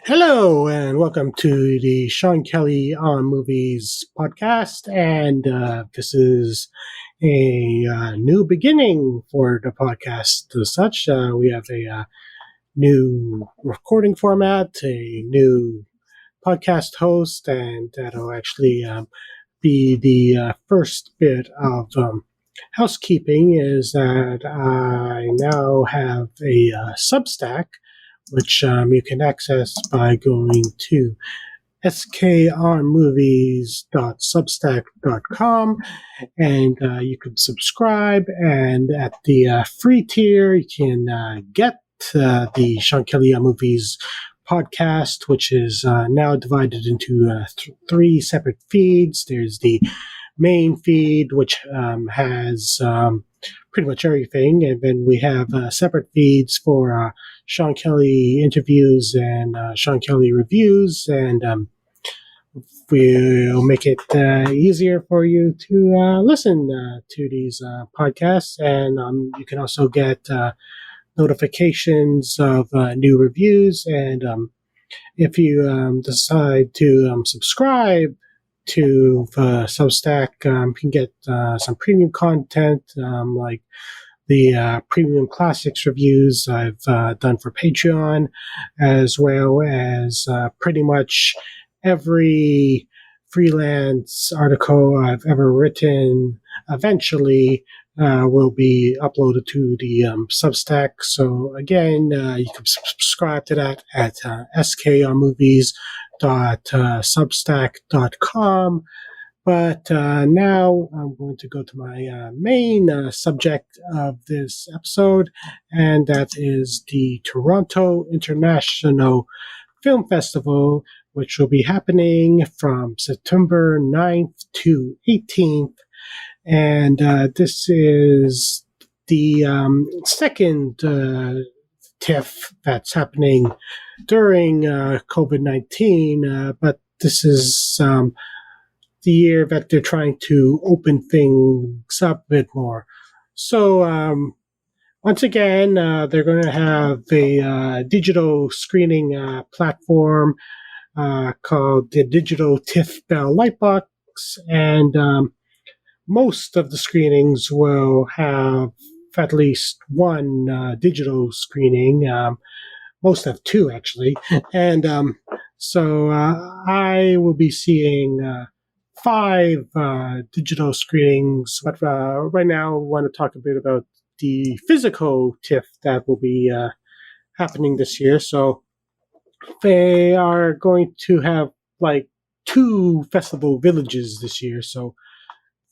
Hello, and welcome to the Sean Kelly on Movies podcast. And this is a new beginning for the podcast. As such, we have a new recording format, a new podcast host, and that'll actually be the first bit of housekeeping. Is that I now have a Substack, which you can access by going to skrmovies.substack.com, and you can subscribe. And at the free tier, you can get the Sean Kelly on Movies podcast, which is now divided into three separate feeds. There's the main feed, which has pretty much everything, and then we have separate feeds for Sean Kelly interviews and Sean Kelly reviews, and we'll make it easier for you to listen to these podcasts. And you can also get notifications of new reviews. And if you decide to subscribe to Substack, you can get some premium content, like the premium classics reviews I've done for Patreon, as well as pretty much every freelance article I've ever written eventually will be uploaded to the Substack. So again, you can subscribe to that at skrmovies.substack.com. But now I'm going to go to my main subject of this episode, and that is the Toronto International Film Festival, which will be happening from September 9th to 18th. And this is the second TIFF that's happening during COVID-19, but this is the year that they're trying to open things up a bit more. So once again, they're going to have a digital screening platform called the Digital TIFF Bell Lightbox, and most of the screenings will have at least one digital screening. Most have two, actually. And so I will be seeing 5 digital screenings. But right now, I want to talk a bit about the physical TIFF that will be happening this year. So they are going to have like 2 festival villages this year. So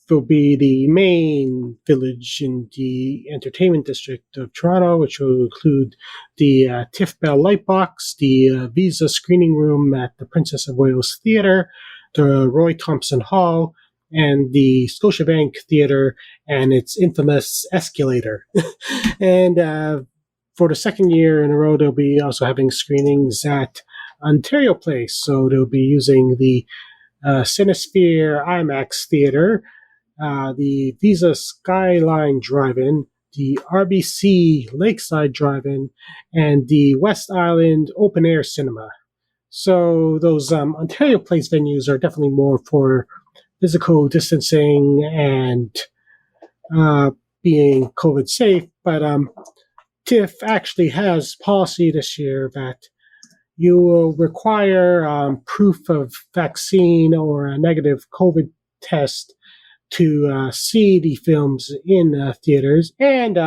there'll be the main village in the entertainment district of Toronto, which will include the TIFF Bell Lightbox, the Visa screening room at the Princess of Wales Theatre, the Roy Thompson Hall, and the Scotiabank Theatre and its infamous escalator. And for the second year in a row, they'll be also having screenings at Ontario Place. So they'll be using the Cinesphere IMAX Theatre, the Visa Skyline Drive-In, the RBC Lakeside Drive-In, and the West Island Open Air Cinema. So those Ontario Place venues are definitely more for physical distancing and being COVID safe. But TIFF actually has policy this year that you will require proof of vaccine or a negative COVID test to see the films in theaters, and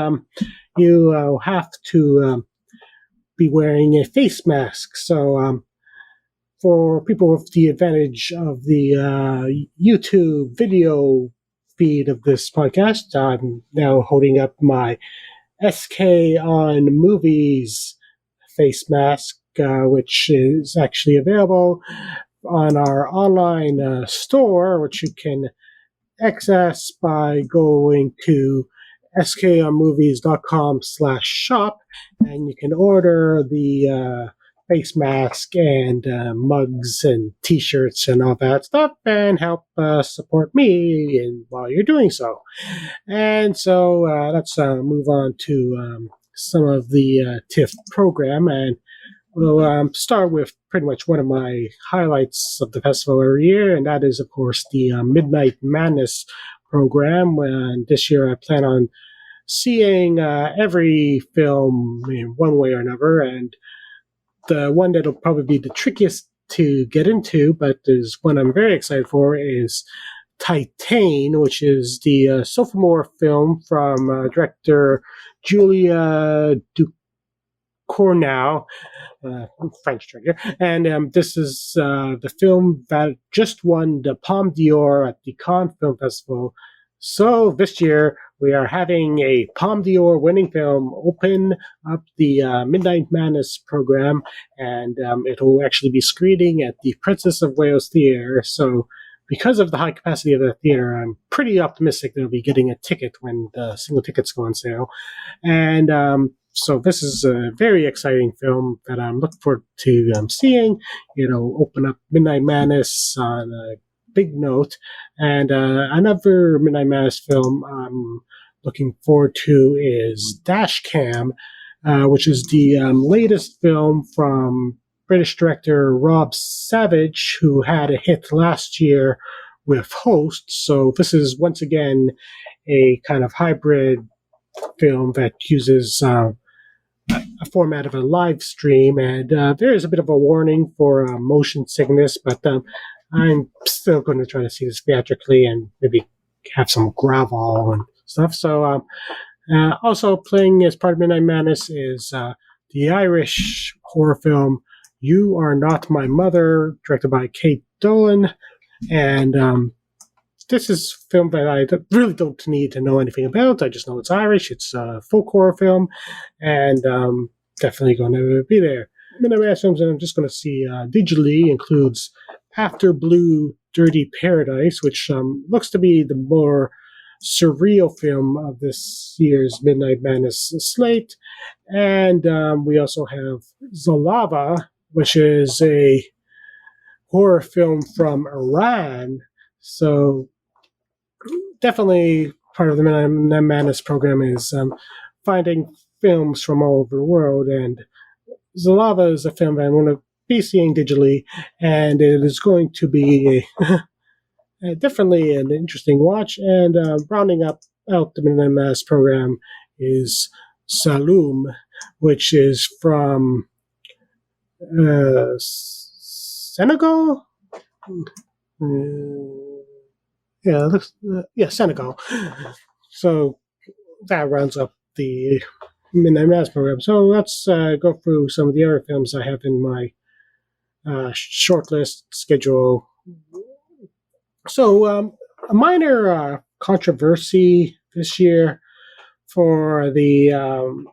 you have to be wearing a face mask. So for people with the advantage of the YouTube video feed of this podcast, I'm now holding up my SK on Movies face mask, which is actually available on our online store, which you can access by going to skonmovies.com/shop, and you can order the face mask and mugs and T-shirts and all that stuff, and help support me while you're doing so. And so let's move on to some of the TIFF program, and we'll start with pretty much one of my highlights of the festival every year, and that is, of course, the Midnight Madness program. And this year I plan on seeing every film in one way or another, and the one that'll probably be the trickiest to get into, but is one I'm very excited for, is Titan, which is the sophomore film from director Julia Ducournau, French director. And this is the film that just won the Palme d'Or at the Cannes Film Festival. So this year we are having a Palme d'Or winning film open up the Midnight Madness program, and it'll actually be screening at the Princess of Wales Theatre. So because of the high capacity of the theater, I'm pretty optimistic they'll be getting a ticket when the single tickets go on sale. And so this is a very exciting film that I'm looking forward to seeing. It'll open up Midnight Madness on a big note. And another Midnight Madness film I'm looking forward to is Dashcam, which is the latest film from British director Rob Savage, who had a hit last year with Host. So this is once again a kind of hybrid film that uses a format of a live stream, and there is a bit of a warning for motion sickness, but I'm still going to try to see this theatrically and maybe have some gravel and stuff. So also playing as part of Midnight Madness is the Irish horror film You Are Not My Mother, directed by Kate Dolan. And this is a film that I really don't need to know anything about. I just know it's Irish. It's a folk horror film, and definitely going to be there. Midnight Madness films that I'm just going to see digitally includes After Blue, Dirty Paradise, which looks to be the more surreal film of this year's Midnight Madness slate. And we also have Zalava, which is a horror film from Iran. So definitely part of the Midnight Madness program is finding films from all over the world. And Zalava is a film that I'm going to be seeing digitally, and it is going to be definitely an interesting watch. And rounding out the Midnight Madness program is Saloum, which is from Senegal. Senegal. So that rounds up the Midnight Madness program. So let's go through some of the other films I have in my shortlist schedule. So a minor controversy this year for the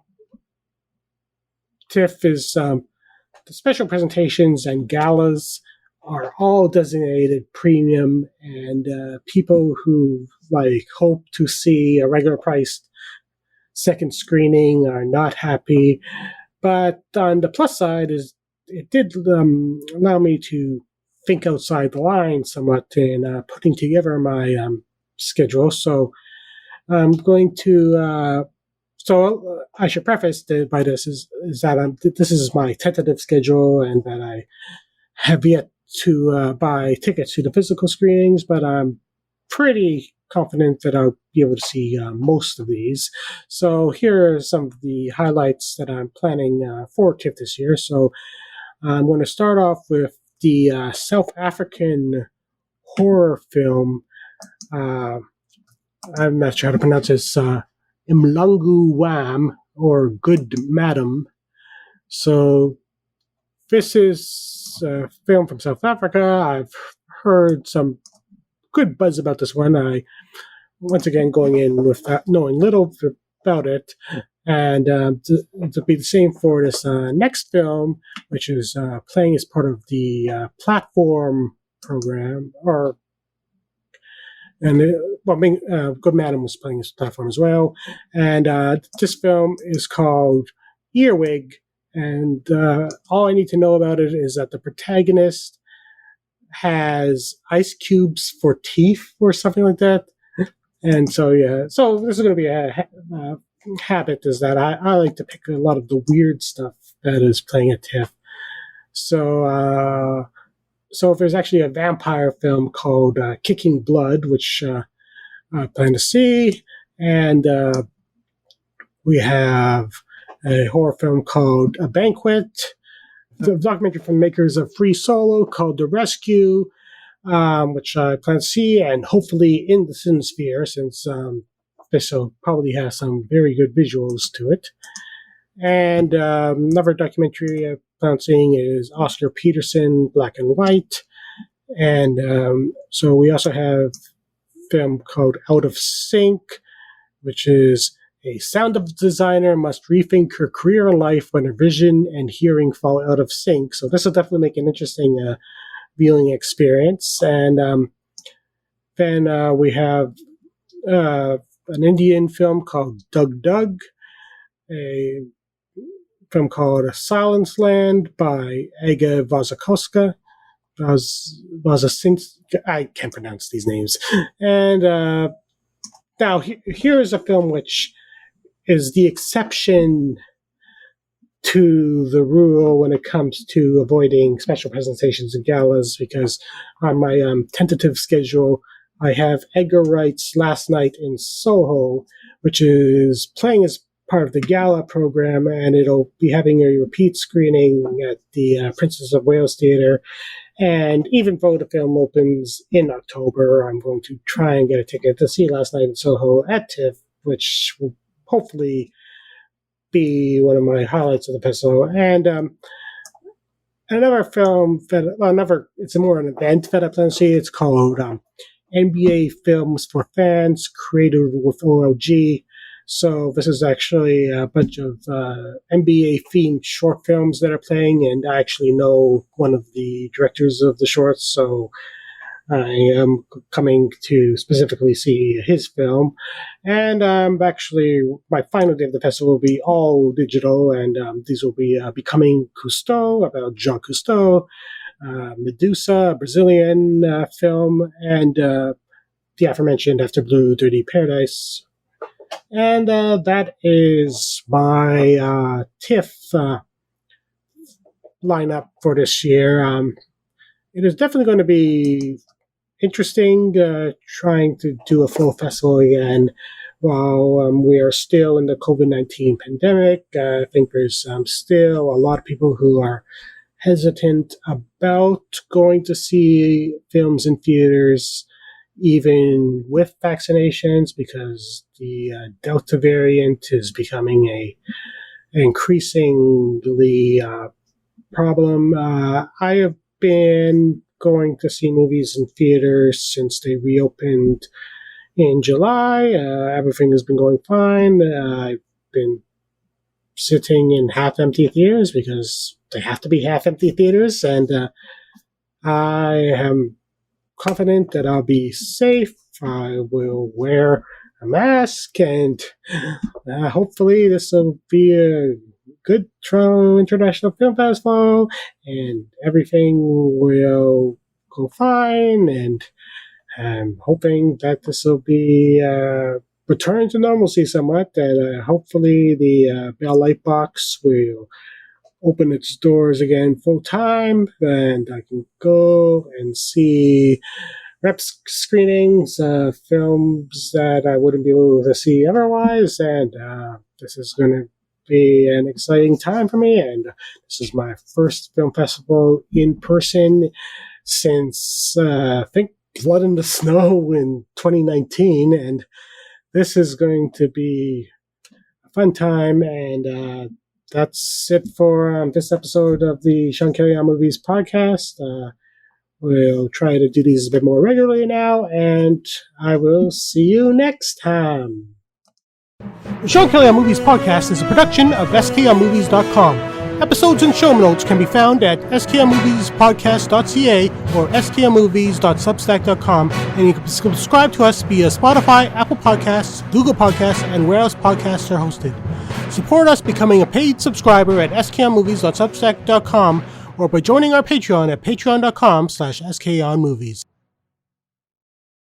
TIFF is the special presentations and galas are all designated premium, and people who hope to see a regular priced second screening are not happy. But on the plus side is it did allow me to think outside the line somewhat in putting together my schedule. So I'm going to. So I should preface by this is that this is my tentative schedule, and that I have yet to buy tickets to the physical screenings, but I'm pretty confident that I'll be able to see most of these. So here are some of the highlights that I'm planning for TIFF this year. So I'm going to start off with the South African horror film. I'm not sure how to pronounce this. Mlungu Wam, or Good Madam. So this is a film from South Africa. I've heard some good buzz about this one. I, once again, going in with knowing little about it. And to be the same for this next film, which is playing as part of the platform program, Good Madam was playing this platform as well. And this film is called Earwig, And all I need to know about it is that the protagonist has ice cubes for teeth or something like that. And so, yeah, so this is going to be a habit, is that I like to pick a lot of the weird stuff that is playing at TIFF. So, so if there's actually a vampire film called Kicking Blood, which I plan to see, and we have a horror film called A Banquet, the documentary from the makers of Free Solo called The Rescue, which I plan to see, and hopefully in the Cinesphere, since this will probably have some very good visuals to it. And another documentary I plan on seeing is Oscar Peterson, Black and White. And so we also have a film called Out of Sync, which is a sound designer must rethink her career and life when her vision and hearing fall out of sync. So this will definitely make an interesting viewing experience. And then we have an Indian film called Doug Doug, a film called Silence Land by Aga Wasikowska. I can't pronounce these names. And now here is a film which is the exception to the rule when it comes to avoiding special presentations and galas, because on my tentative schedule, I have Edgar Wright's Last Night in Soho, which is playing as part of the gala program, and it'll be having a repeat screening at the Princess of Wales Theatre. And even though the film opens in October, I'm going to try and get a ticket to see Last Night in Soho at TIFF, which will hopefully be one of my highlights of the festival. And another film it's more an event that I plan to see. It's called NBA Films for Fans, created with OLG. So this is actually a bunch of NBA-themed short films that are playing, and I actually know one of the directors of the shorts, so I am coming to specifically see his film. And actually, my final day of the festival will be all digital, and these will be Becoming Cousteau, about Jean Cousteau, Medusa, a Brazilian film, and the aforementioned After Blue, Dirty Paradise. And that is my TIFF lineup for this year. It is definitely going to be interesting trying to do a full festival again while we are still in the COVID-19 pandemic. I think there's still a lot of people who are hesitant about going to see films in theaters, even with vaccinations, because the Delta variant is becoming an increasingly problem. I have been going to see movies in theaters since they reopened in July. Everything has been going fine. I've been sitting in half-empty theaters because they have to be half-empty theaters, and I am confident that I'll be safe. I will wear a mask, and hopefully this will be a good Toronto International Film Festival, and everything will go fine, and I'm hoping that this will be return to normalcy somewhat, and hopefully the Bell Lightbox will open its doors again full time, and I can go and see rep screenings, films that I wouldn't be able to see otherwise, and this is going to be an exciting time for me, and this is my first film festival in person since I think Blood in the Snow in 2019, and this is going to be a fun time. And that's it for this episode of the Sean Kelly on Movies podcast. We'll try to do these a bit more regularly now, and I will see you next time. The Sean Kelly on Movies podcast is a production of SKOnMovies.com. Episodes and show notes can be found at skonmoviespodcast.ca or skonmovies.substack.com, and you can subscribe to us via Spotify, Apple Podcasts, Google Podcasts, and where else podcasts are hosted. Support us becoming a paid subscriber at sknmovies.substack.com or by joining our Patreon at patreon.com/sknmovies.